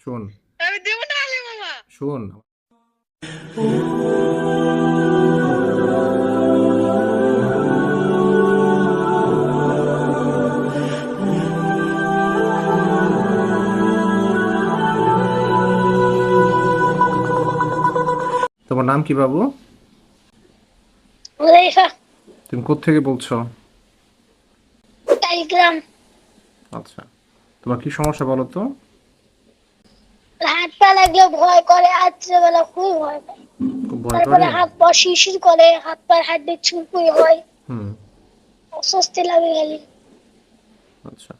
শোন আমি দেব না আলী মামা। শোন তোমার নাম কি বাবু? হুজাইফা। তুমি কোত্থেকে বলছো? টাইগ্রাম। আচ্ছা, তোমার কি সমস্যা বলো তো? হাত পা লাগলে ভয় করে, রাত্রেবেলা খুবই ভয় পায়। খুব ভয় তারপরে করে? হাত পা শিরশির করে, হাত পায়ের হাড্ডি চুলকুনি হয়, হুম। অস্বস্তি লাগে খালি। আচ্ছা,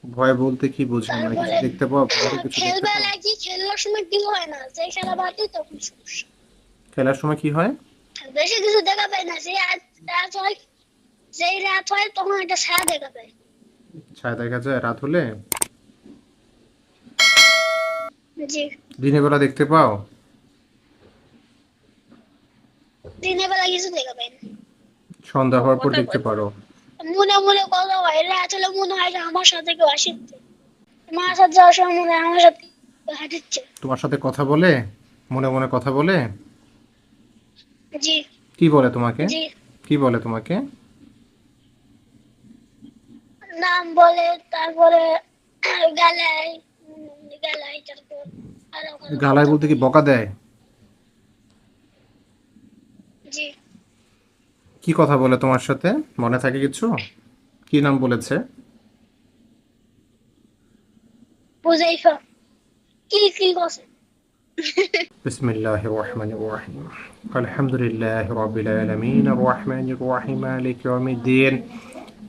ভয় বলতে কি বোঝো? মানে কিছু তারপরে দেখতে পাও? বাইরে কিছু দেখতে খেলবে পাও? লাগি, খেলার সময় কি হয় না, যে খেলা বাদ দিই তখন সমস্যা। খেলার সময় কি হয়? বেশি কিছু দেখা পায় না, যে রাত হয়, যেই রাত হয় তখন একটা ছায়া দেখা পায়। ছায়া দেখা যায় রাত হলে? জি। দিনের বেলা দেখতে পাও? দিনের বেলা কিছু দেখা পায় না। সন্ধ্যা হওয়ার পর কথা দেখতে কয় পারো? মনে মনে কথা হয়, রাত হলে মনে হয় যে আমার সাথে কেউ আসছে, মার সাথে যাওয়ার সময় মনে হয় আমার সাথে হাঁটিচ্ছে। তোমার সাথে কথা বলে? মনে মনে কথা বলে? জি। কি বলে তোমাকে? জি। কি বলে তোমাকে? নাম বলে, তারপরে গালায়, গালায়, তারপর আরো ভালো গালায় কথা বলতে কি বলে। বকা দেয়? জি। কি কথা বলে তোমার সাথে? মনে থাকে কিছু? কি নাম বলেছে? হুজাইফা। কি কি কথা? বিসমিল্লাহির রহমানির রহিম। আলহামদুলিল্লাহি রাব্বিল আলামিন আর রহমানির রহিম মালিকি ইয়াউমিদ্দিন।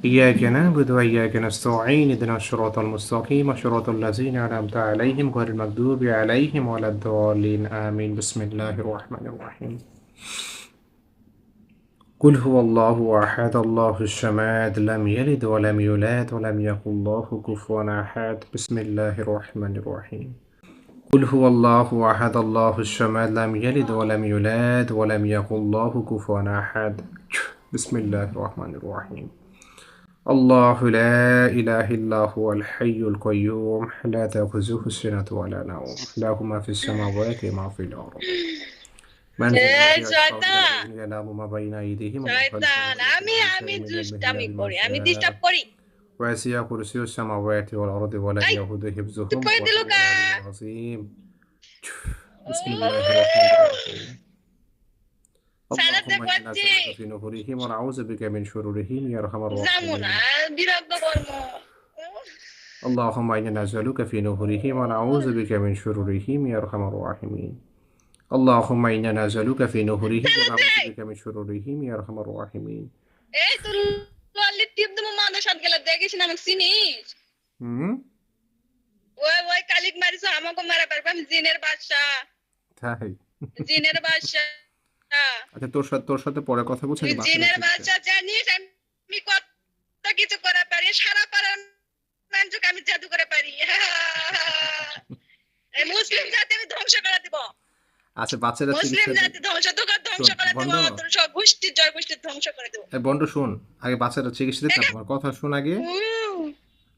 إياك نعبد وإياك نستعين اهدنا الصراط المستقيم صراط الذين أنعمت عليهم غير المغضوب عليهم ولا الضالين آمين بسم الله الرحمن الرحيم قل هو الله أحد الله الصمد لم يلد ولم يولد ولم يكن له كفوا أحد بسم الله الرحمن الرحيم قل هو الله أحد الله الصمد لم يلد ولم يولد ولم يكن له كفوا أحد بسم الله الرحمن الرحيم الله لا إله إلا هو الحي القيوم لا تأخذه سنة ولا نوم له ما في السماوات وما في الأرض من ذا الذي يشفع শয়তান بيده يعلم ما بين أيديهم وما خلفهم শয়তান, ولا আমি يحيطون আমি بشيء من علمه إلا দুষ্টামি بما করি, আমি شاء ডিস্টার্ব করি। وسع كرسيه السماوات والأرض ولا এই يؤوده তুই حفظهما কই দিল وهو কা? العلي العظيم بسم الله الرحمن الرحيم সালাদ اللهم দে إنا করছি, نسألك في نحورهم ونعوذ بك من شرورهم يا أرحم যাবো না, الراحمين বিরক্ত কর্ম। اللهم إنا نسألك في نحورهم ونعوذ بك من شرورهم يا أرحم الراحمين اللهم إنا نسألك في نحورهم সালাদ দে। ونعوذ بك من شرورهم يا أرحم الراحمين এই তোর ললি টিপ দেবো, মাদের সাথে গেলে দেখিস না, আমাকে চিনিস? হুম ওই কালিক মারিস, আমাকে মারা পারবে? আমি জিনের বাদশা, তাই? জিনের বাদশা। আচ্ছা, তোর সাথে পরে কথা বলছি, তুই আগে বাচ্চাটা জিনের চিকিৎসা। বাদশা জানিস আমি কত কিছু করে পারি, সারা পাড়ার মানুষকে আমি জাদু করে পারি। এই মুসলিম জাতি আমি ধ্বংস করে দিব, আচ্ছা, বাচ্চাটা মুসলিম চিকিৎসা জাতি ধ্বংস, তোকে ধ্বংস শোন করে দিব, বন্ধ। তোর সব গোষ্ঠীর জয় গোষ্ঠীর ধ্বংস করে দিব। বন্ধ শোন, আগে বাচ্চাটা চিকিৎসা দিই, তারপর আমার কথা শোন আগে।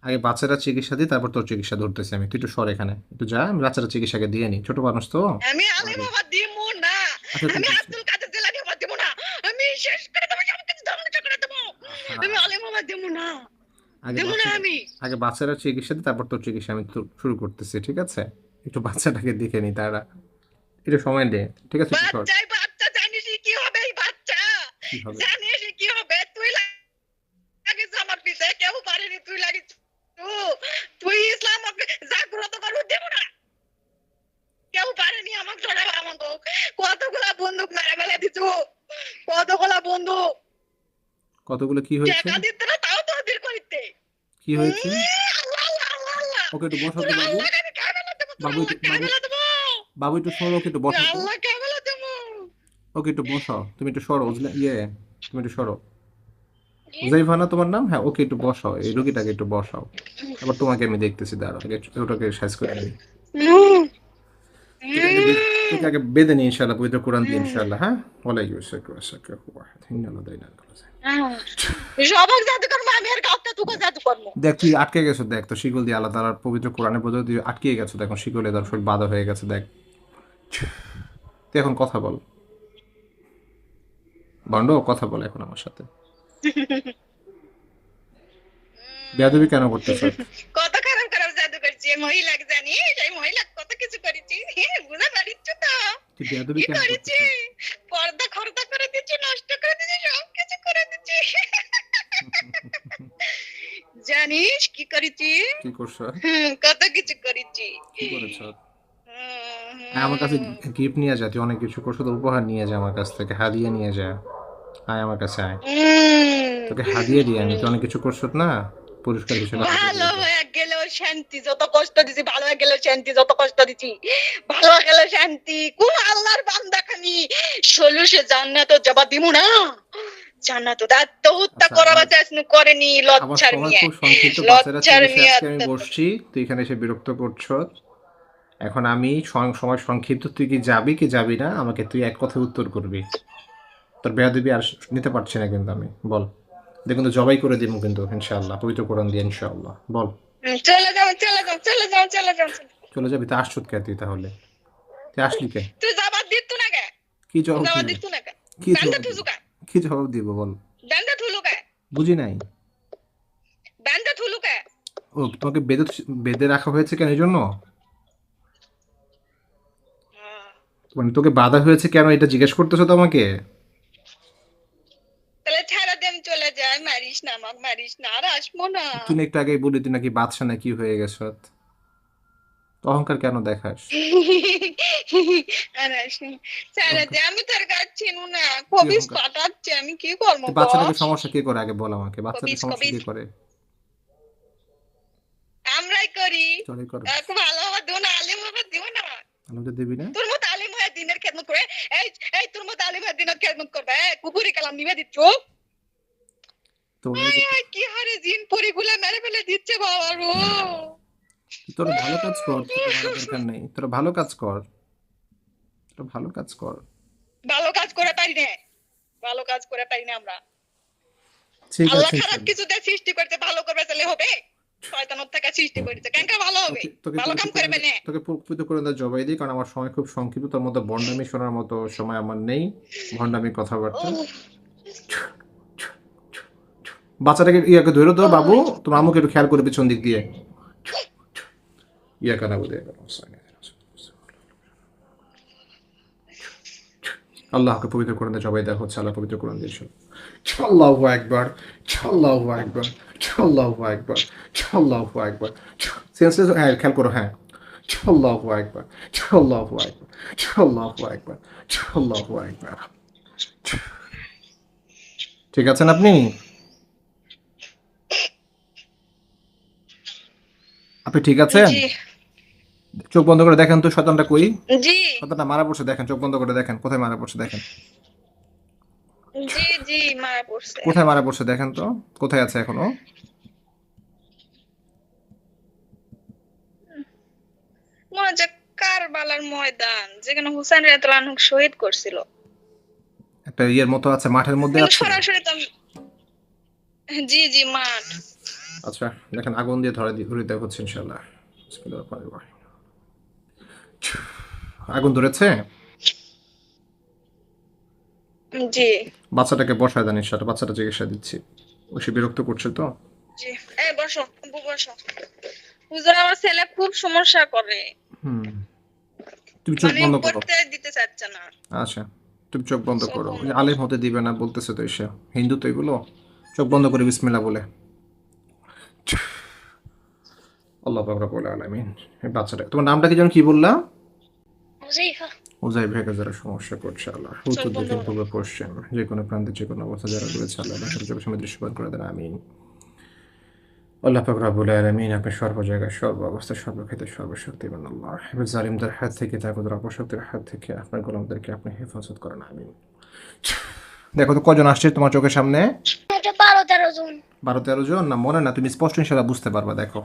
আগে বাচ্চাটা চিকিৎসা দিই, তারপর তোর চিকিৎসা ধরতেছি আমি। তুই একটু সর এখানে, একটু যা, আমি বাচ্চাটা চিকিৎসাকে দিয়ে নি, ছোট মানুষ তো। আমি আলী বাবা দিব না, আচ্ছা আমি তুই আব্দুল কাদের জেলানি বাবা দিব না, আমি শেষ করে দেবো, সব কিছু ধ্বংস করে দেবো। আমি আলী বাবা দিব না, আগে দেবো না বাচ্চাটা আমি। আগে বাচ্চারা চিকিৎসা দিই, তারপর তোর চিকিৎসা আমি শুরু করতেছি, ঠিক আছে? একটু বাচ্চাটাকে দেখে নি, তারা একটু সময় দে, ঠিক আছে? একটু সর। বাচ্চাই বাচ্চা, জানিস কি হবে এই বাচ্চা? কি হবে? জানিস কি হবে? তুই লাগিস আমার পিছে, কেউ পারেনি, তুই লাগিস। তুই ইসলাম জাগ্রত করবো, দেবো না, কেউ পারেনি আমাকে ধরাবো। আমাকে কতগুলা বন্দুক মেরে ফেলে দিছু, কতগুলা বন্দুক, কতগুলো কি হয়েছে? টাকা দিতে না তাও তো বের করিতে। কি হয়েছে? আল্লাহ আল্লাহ আল্লাহ আল্লাহ, ওকে একটু বসাও তোর তো বাবু। আল্লাহ আমি খাই ফেলা দেবো, তোর বাবু আল্লাহ একটু খাই বাবু ফেলা দেবো, বাবু একটু সরো, ওকে একটু তোর বসাও তো। আল্লাহ খাই ফেলা দেবো। ওকে একটু বসাও, তুমি একটু সরো, বুঝলে? তুমি একটু সরো। হুজাইফা না তোমার নাম? হ্যাঁ, ওকে একটু বসাও, এই রোগীটাকে একটু বসাও। আবার তোমাকে আমি দেখতেছি, দাঁড়াও, আগে ওটাকে সাইজ করে নিই। তুই বেদবিকে আগে বেঁধে নিয়ে ইনশাআল্লাহ পবিত্র কোরআন দিয়ে ইনশাআল্লাহ, হ্যাঁ? ওয়ালাই ইউসাকু ওয়াসাকু ওয়াহিদ ইন্নাল্লাহ দাইনা সবাক জাদু করবো আমি আর কাউকে তোকে জাদু করবো। দেখ তুই আটকে গেছো, দেখ তো শিকল দিয়ে আল্লাহ তাআলার পবিত্র কোরআনের পদ্ধতি তুই আটকে গেছো, দেখো শিকলে তোর শরীর বাধা হয়ে গেছে, দেখ তুই এখন কথা বল, বন্ড কথা বল এখন আমার সাথে। বেয়াদবি কেন করতেছ? কত খারাপ খারাপ জাদু করছি এই মহিলাকে, জানিস এই মহিলা কত কিছু করেছি, বুঝা পারিস তো তুই বেয়াদবি কি কেন করেছি, করতেছ? পর্দা খরদা করে দিচ্ছি, নষ্ট করে দিচ্ছি, সব কিছু করে দিচ্ছি। জানিস কি করেছি, কি করছো? কত কিছু করেছি। কি করেছো? আমার কাছে গিফট নিয়ে যা, তুই অনেক কিছু করছো, তো উপহার নিয়ে যা আমার কাছ থেকে, হাদিয়া নিয়ে যা, আয় আমার কাছে আয়, তোকে হাদিয়া দিই আমি, তুই অনেক কিছু করছো না, পুরস্কার হিসেবে ভালো হয়ে গেল শান্তি, যত কষ্ট দিছি ভালো হয়ে গেল শান্তি, যত কষ্ট দিছি ভালো হয়ে গেল শান্তি। কোন আল্লাহর বান্দা খানি সলুষে জান্নাত জবাব দিমু না, জান্নাত এত হত্যা করার চেষ্টা করেনি, আমার লজ্জার সময় নিয়ে খুব সংক্ষিপ্ত, বাচ্চারা লজ্জার নিয়ে আজকে আমি বসছি, তুই এখানে এসে বিরক্ত করছো। এখন আমি সময় সংক্ষিপ্ত, তুই কি যাবি না, আমাকে তুই এক কথায় উত্তর করবি। তোর বেয়াদবি আর নিতে পারছি না কিন্তু আমি, বল। দেখুন তো জবাই করে দিব কিন্তু ইনশাআল্লাহ, পবিত্র কোরআন দিয়ে ইনশাআল্লাহ, বল। চলে যাও চলে যাও চলে যাও চলে যাও। চলে যাবি তো, আসছত কে তুই তাহলে, তুই আসলি কে? তুই জবাব দিত না কে, কি জবাব জবাব দিব? দিত না কে, কি ডান্ডা জবাব দিব? ঠুসু কে, কি জবাব দিব বল, ডান্ডা ঠুলু কে, বুঝি নাই। ডান্ডা ঠুলু কে। ও তোমাকে বেঁধে রাখা হয়েছে কেন, এই জন্য? মানে তোকে বাধা হয়েছে কেন, এটা জিজ্ঞেস করতেছো তো আমাকে? তাহলে ছাড়া দে, আমি চলে যাই, মারিস না আমাকে, মারিস না, আর আসবো না। তুই না একটু আগেই বলি তুই নাকি বাদশা না কি হয়ে গেছ, অহংকার কেন দেখাস? আর আসবো না। ছাড়া দে, আমি তোর কাছে চিনু না, কবিস পাঠাচ্ছে, আমি কি করবো তুই বাচ্চাটাকে বল? সমস্যা কে করে আগে বল আমাকে, বাচ্চাটাকে কবিস সমস্যা কবিস কে করে? আমরাই করি। চলে কর, খুব ভালো হওয়া দিও না, আলিম হওয়া দিও না। আমাদের দিবি না? তোর মতো আলিম হয়ে দিনের খেদমত করে, এই এই তোর মতো আলিম হয়ে দিনের খেদমত করবে, কুকুরি কালাম নিবে দিচ্ছ। তো কি হারে জিন পরিগুলা মেরে ফেলে দিচ্ছে বাবা রো। তোরা ভালো কাজ কর, তোর মারার দরকার নেই, তোরা ভালো কাজ কর, তোরা ভালো কাজ কর। ভালো কাজ করে পারি না, ভালো কাজ করে পারি না আমরা। ঠিক আল্লাহ আছে, খারাপ কিছুতে সৃষ্টি করতে ভালো করবে তাহলে হবে, শয়তানের থেকে সৃষ্টি করেছে কেন ভালো হবে, ভালো কাম করবে না। তোকে পবিত্র করে দেওয়ার জবাই দিই, কারণ আমার সময় খুব সংক্ষিপ্ত, তোর মতো ভণ্ডামি শোনার মতো সময় আমার নেই, ভণ্ডামি কথাবার্তা। বাচ্চাটাকে ইয়াকে ধরে তো বাবু, তোমার আম্মুকে একটু খেয়াল করে পিছন দিক দিয়ে, ইয়াকা না বলে আল্লাহকে পবিত্র কোরআন দিয়ে জবাই দেওয়া হচ্ছে, আল্লাহ পবিত্র কোরআন দিয়েছিল। আল্লাহু আকবার, আল্লাহু আকবার, আল্লাহু আকবার, আল্লাহু আকবার। সেন্সলেস, হ্যাঁ খেয়াল করো, হ্যাঁ। আল্লাহু আকবার, আল্লাহু আকবার, আল্লাহু আকবার, আল্লাহু আকবার। ঠিক আছেন আপনি? আপনি ঠিক আছেন? জি চোখ বন্ধ করে দেখেন তো শয়তানটা কই? জি শয়তানটা মারা পড়ছে, দেখেন, চোখ বন্ধ করে দেখেন কোথায় মারা পড়ছে, দেখেন জি জি মারা পড়ছে। কোথায় মারা পড়ছে, দেখেন তো কোথায় আছে এখনো। মনে হচ্ছে কারবালার ময়দান, যেখানে হুসাইন রাদিয়াল্লাহু আনহু শহীদ করছিল। একটা ইয়ের মতো আছে, মাঠের মধ্যে কিন্তু আছে। সরাসরি তো জি জি মাঠ। আচ্ছা দেখেন, আগুন দিয়ে ধরে দেওয়া হচ্ছে ইনশাআল্লাহ। বিসমিল্লাহির রহমানির রহিম। আগুন ধরেছে। জি বাচ্চাটাকে বসায় দেন ইনশাআল্লাহ, বাচ্চাটা চিকিৎসা দিচ্ছি, ও সে বিরক্ত করছে তো। জি এই বসো বসো। হুজুর আমার ছেলে খুব সমস্যা করে, তুমি চোখ মানে বন্ধ করো। পড়তে দিতে চাচ্ছে না। আচ্ছা তুমি চোখ বন্ধ করো, ওই যে আলেম হতে দিবে না বলতেছে তো, এসে হিন্দু তো এগুলো। চোখ বন্ধ করে বিসমিল্লাহ বলে, আল্লাহ পাক রব্বুল আলামিন। এই বাচ্চাটা, তোমার নামটা কি যেন কি বললা? হুজাইফা। উজাইফাকে যারা সমস্যা করছে আল্লাহ, উত্তর দক্ষিণ পূর্ব পশ্চিম যে কোনো প্রান্তে যে কোনো অবস্থা যারা রয়েছে আল্লাহ চোখের সামনে দৃশ্যমান করে দেন, আমিন। আল্লাহ পাক রব্বুল আলামিন, আপনি সর্ব জায়গায় সর্ব অবস্থায় সর্বক্ষেত্রে সর্বশক্তিমান আল্লাহ, জালিমদের হাত থেকে, তাগুদের অপশক্তির হাত থেকে আপনার গোলামদেরকে আপনি হেফাজত করেন, আমিন। দেখো তো কজন আসছে তোমার চোখের সামনে? এটা 12-13 জন। 12-13 জন না, মনে না, তুমি স্পষ্ট ইনশাআল্লাহ বুঝতে পারবা। দেখো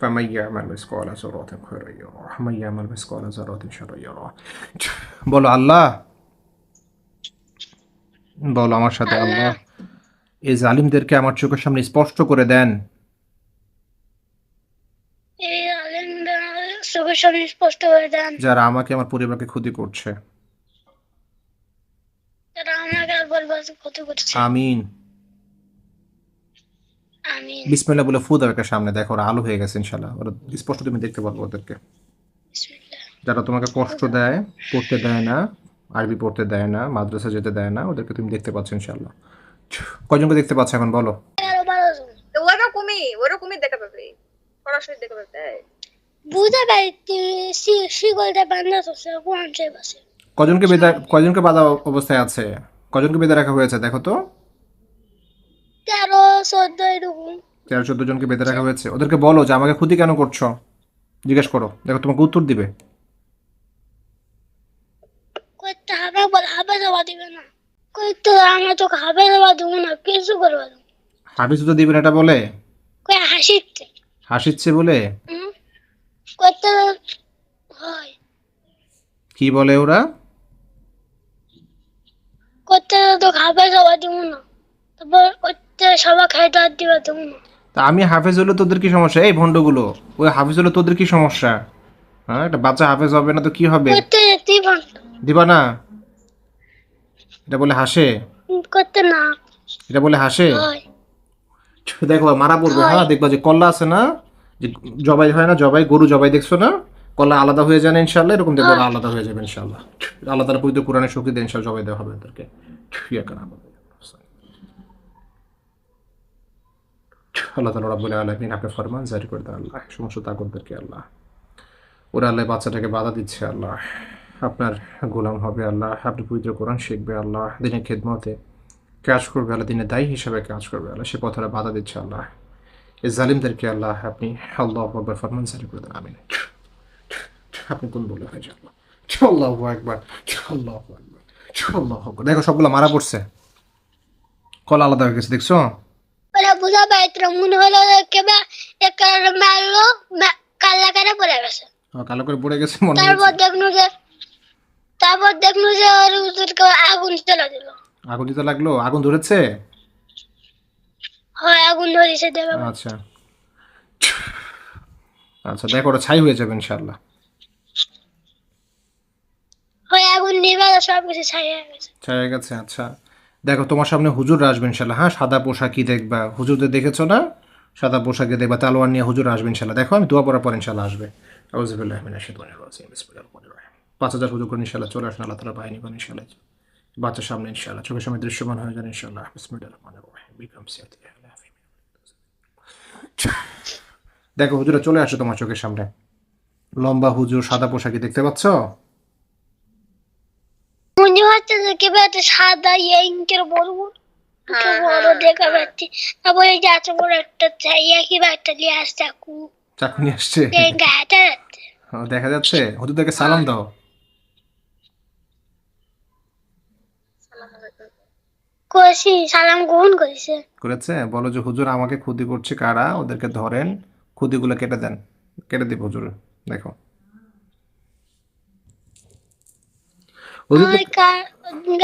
فمن يعمل مثقال ذرة خيرا يره ومن يعمل مثقال ذرة شرا يره বলো আল্লাহ, বলো আমার সাথে, আল্লাহ, আল্লাহ এই জালিমদেরকে আমার চোখের সামনে স্পষ্ট করে দেন, এই আলেমদের চোখের সামনে স্পষ্ট করে দেন, যারা আমাকে আমার পরিবারকে ক্ষতি করছে। যারা আমাকে আর বলবার ক্ষতি করছে। আমিন। আমিন। বিসমিল্লাহ বলে ফু দাও একটা সামনে, দেখো ওরা আলো হয়ে গেছে ইনশাল্লাহ, ওরা স্পষ্ট তুমি দেখতে পারবো ওদেরকে। বিসমিল্লাহ। যারা তোমাকে কষ্ট দেয়, পড়তে দেয় না, আরবি পড়তে দেয় না, মাদ্রাসা যেতে দেয় না, ওদেরকে তুমি দেখতে পাচ্ছ ইনশাল্লাহ। কয়জনকে দেখতে পাচ্ছ এখন বলো? 11-12 জন। তো ওরকমই দেখা পাবে, সরাসরি দেখা পাবে। বুঝতে পারি শিকলটা বান্ধা আছে, কোরআন শরীফ আছে। কয়জনকে বাধা অবস্থায় আছে, কয়জনকে বেঁধে রাখা হয়েছে দেখো তো? 13-14 এরকম। 13-14 জনকে বেঁধে রাখা হয়েছে। ওদেরকে বলো যে আমাকে ক্ষতি কেন করছো, জিজ্ঞেস করো, দেখো তোমাকে উত্তর দিবে। কইতে হবে বল, হবে জবাব দিবে না। কইতে আমরা তো হবে জবাব দেবো না, কিছু করবো না। হাফিজ তো দিবেন এটা বলে, কই হাসিচ্ছে। হাসিচ্ছে বলে। কইতে হয়, কি বলে ওরা? কইতে তো হবে জবাব দেবো না, তারপর কইতে সবাই খাইতে আর দিবা দেবো না। তা আমি হাফেজ হলে তোদের কি সমস্যা? এই ভণ্ডগুলো, ওই হাফেজ হলে তোদের কি সমস্যা? হ্যাঁ, একটা বাচ্চা হাফেজ হবে না তো কি হবে? কইতে দিবা দিবা না? এটা বলে হাসে, কইতে না এটা বলে হাসে। হয়। দেখো মারা পড়বে, হ্যাঁ দেখবা যে কল্লা আছে না, যে জবাই হয় না, জবাই গরু জবাই দেখছো না, কল্লা আলাদা হয়ে যায় না ইনশাল্লাহ, এরকম দেখবো ওরা আলাদা হয়ে যাবে ইনশাল্লাহ। আল্লাহ তাআলা পবিত্র কোরআনের শক্তি দিয়ে ইনশাল্লাহ জবাই দেওয়া হবে ওদেরকে। আল্লাহ তাআলা রাব্বুল আলামিন আপনি ফরমান জারি করে দেন আল্লাহ, সমস্ত তাকতদেরকে আল্লাহ, ওরা আল্লাহ বাচ্চাটাকে বাধা দিচ্ছে আল্লাহ, আপনার গোলাম হবে আল্লাহ, আপনি পবিত্র কোরআন শিখবে আল্লাহ, দিনের খেদমতে কাজ করবে আল্লাহ, দিনের দায়ী হিসাবে কাজ করবে আল্লাহ, সে পথে বাধা দিচ্ছে আল্লাহ, এই জালিমদেরকে আল্লাহ আপনি আল্লাহু আকবার ফরমান জারি করে দেন। আমিন। আপনি কোন বলে হয়েছে আল্লাহ, আল্লাহু আকবার, আল্লাহু আকবার, আল্লাহু আকবার। দেখো সবগুলো মারা পড়ছে, কলা আলাদা হয়ে গেছে দেখছো? বলে বুঝা পাইত্র মনে হলো কেবা এক মারলো, কাল্লা করে পড়ে গেছে। কালো করে পড়ে গেছে মনে তারপর হচ্ছে। দেখলো যে ওর উজুরকে আগুন জ্বালা দিল। আগুন দিতে লাগলো, আগুন ধরেছে? হয় আগুন ধরেছে দেখো। আচ্ছা আচ্ছা, দেখো ওটা ছাই হয়ে যাবে ইনশাআল্লাহ। হয় আগুন নিভে সব কিছু ছাই হয়ে গেছে। ছাই হয়ে গেছে, আচ্ছা। দেখো তোমার সামনে হুজুর আসবে ইনশাআল্লাহ, হ্যাঁ সাদা পোশাকই দেখবা, হুজুরদের দেখেছো না, সাদা পোশাকে দেখবা, তালোয়ার নিয়ে হুজুর আসবে ইনশাআল্লাহ। দেখো আমি দোয়া পড়ার পর ইনশাআল্লাহ আসবে। আউযুবিল্লাহি মিনাশ শাইতানির রাজিম, বিসমিল্লাহির রহমানির রহিম। 5000 হুজুর করে ইনশাআল্লাহ চলে আসেন, আল্লাহ তাআলা বাহিনী বান ইনশাআল্লাহ, বাচ্চার সামনে ইনশাআল্লাহ, চোখের সামনে দৃশ্যমান হয়ে যান ইনশাআল্লাহ। বিসমিল্লাহির রহমানির রহিম, বিকাম সিয়াতি আলাফি। দেখো হুজুরা চলে আসে তোমার চোখের সামনে, লম্বা হুজুর, সাদা পোশাকে, দেখতে পাচ্ছ? মনে হচ্ছে যে কেবা একটা সাদা ইঙ্কের বড় বড় দেখা পাচ্ছি। তারপরে এই যে এত বড় একটা চাইয়া কিবা একটা নিয়ে আসছে চাকু। চাকু নিয়ে আসছে, হাঁটা যাচ্ছে। দেখা যাচ্ছে। হুজুরদেরকে সালাম দাও। কইছি সালাম গ্রহণ করেছে। করেছে? বলো যে হুজুর আমাকে ক্ষতি করছে কারা, ওদেরকে ধরেন, ক্ষতিগুলো কেটে দেন। কেটে দিব হুজুর। দেখো হুজুর ওই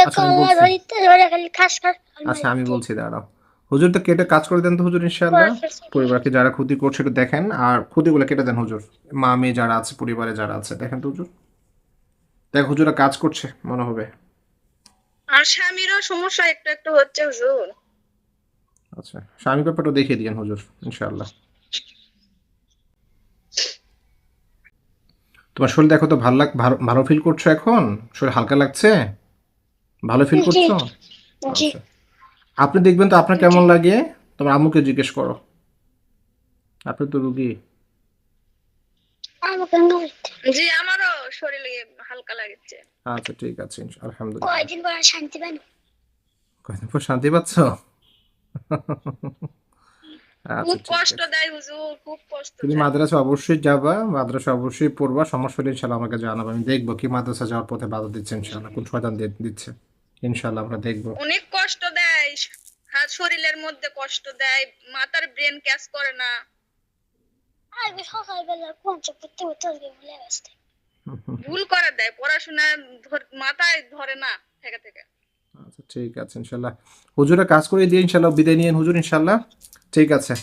আচ্ছা আমি বলছি, ধরিতে ধরে খালি খাস খাস আচ্ছা আমি বলছি দাঁড়াও, হুজুর তো কেটে কাজ করে দেন তো হুজুর ইনশাআল্লাহ। পরিবারকে যারা ক্ষতি করছে একটু দেখেন, আর ক্ষতিগুলো কেটে দেন হুজুর। মা মেয়ে যারা আছে, পরিবারে যারা আছে, দেখেন তো হুজুর। দেখ হুজুরা কাজ করছে মনে হবে। আর স্বামীরও সমস্যা একটু একটু হচ্ছে হুজুর। আচ্ছা স্বামী ব্যাপারটা দেখিয়ে দিয়েন হুজুর ইনশাআল্লাহ। তোমার শরীর দেখো তো ভালো ফিল করছো এখন? শরীর হালকা লাগছে? ভালো ফিল করছো? জি। আচ্ছা আপনি দেখবেন তো আপনার কেমন লাগে, তোমার আম্মুকে জিজ্ঞেস করো, আপনি তো রুগী। আমাকে নড়তে জি আমারও শরীরে হালকা লাগছে। আচ্ছা ঠিক আছে আলহামদুলিল্লাহ। কয়দিন পর শান্তি পাই। কয়দিন পর শান্তি পাচ্ছ? আচ্ছা খুব ঠিক কষ্ট আছে। দেয় হুজুর, খুব কষ্ট তুমি দেয়। মাদ্রাসা অবশ্যই যাবা, মাদ্রাসা অবশ্যই পড়বা, সমস্যা হলে ইনশাল্লাহ আমাকে জানাবো, আমি দেখবো কি মাদ্রাসা যাওয়ার পথে বাধা দিচ্ছে ইনশাল্লাহ, কোন শয়তান দিচ্ছে ইনশাল্লাহ আমরা দেখবো। অনেক কষ্ট দেয়, হাত শরীরের মধ্যে কষ্ট দেয়, মাথার ব্রেন ক্যাচ করে না। আগে সকালবেলা পঞ্চম পড়তে পড়তে আজকে ভুলে গেছে। ভুল করে দেয়, পড়াশোনা মাথায় ধরে না থেকে থেকে। আচ্ছা ঠিক আছে ইনশাল্লাহ হুজুরা কাজ করে দিয়ে ইনশাল্লাহ বিদায় নিয়েন হুজুর ইনশাল্লাহ। ঠিক আছে।